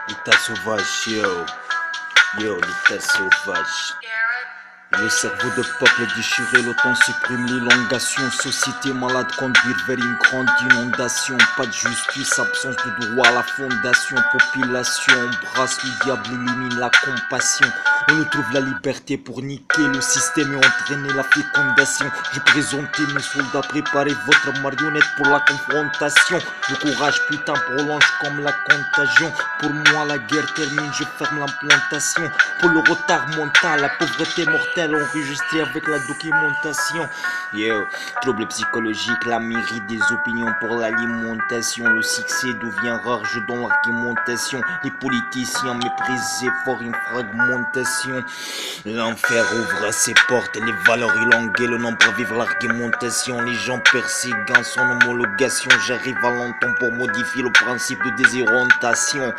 L'état sauvage, l'état sauvage. Le cerveau de peuple est déchiré, l'OTAN supprime l'élongation. Société malade conduire vers une grande inondation. Pas de justice, absence de droit à la fondation. Population embrasse le diable, élimine la compassion. On retrouve la liberté pour niquer le système et entraîner la fécondation. Je présentais mes soldats, préparez votre marionnette pour la confrontation. Le courage putain prolonge comme la contagion. Pour moi la guerre termine, je ferme l'implantation. Pour le retard mental, la pauvreté mortelle enregistrée avec la documentation. Trouble psychologique, la mairie des opinions pour l'alimentation. Le succès devient rare, je donne l'argumentation. Les politiciens méprisés fort une fragmentation. L'enfer ouvre ses portes, les valeurs élanguées, le nombre vivre l'argumentation. Les gens persiguent son homologation. J'arrive à longtemps pour modifier le principe de désorientation.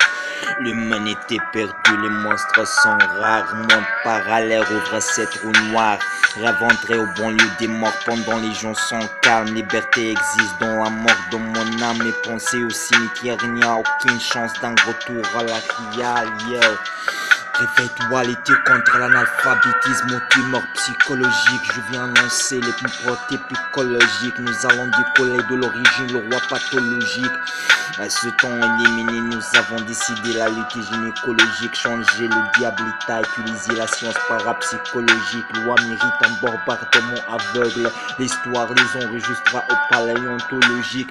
L'humanité perdue, les monstres sont rares. Mon parallèle ouvre cette trou noir. Rêve au bon lieu des morts pendant les gens sont calmes. Liberté existe dans la mort de mon âme. Et penser au cimetière, il n'y a aucune chance d'un retour à la réalité. Réveille-toi, l'été contre l'analphabétisme, tumeur psychologique. Je viens annoncer les propriétés psychologiques. Nous allons décoller de l'origine, le roi pathologique. À ce temps éliminé, nous avons décidé la lutte gynécologique. Changer le diable état, utiliser la science parapsychologique. Loi mérite un bombardement aveugle. L'histoire les enregistrera au paléontologique.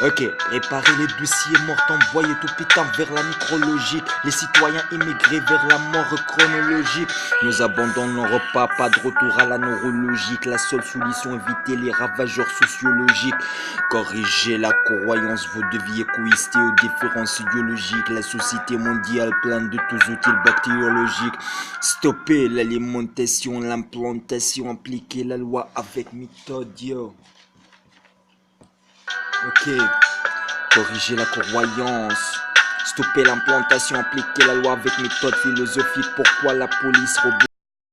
Ok, préparez les dossiers morts, envoyez tout putain vers la micrologique. Les citoyens immigrés vers la mort chronologique. Nous abandonnons nos repas, pas de retour à la neurologique. La seule solution, éviter les ravageurs sociologiques. Corriger la croyance, vous deviez égoïster aux différences idéologiques. La société mondiale pleine de tous outils bactériologiques. Stopper l'alimentation, l'implantation, appliquer la loi avec méthode. Ok, corriger la croyance, stopper l'implantation, appliquer la loi avec méthode philosophique. Pourquoi la police robot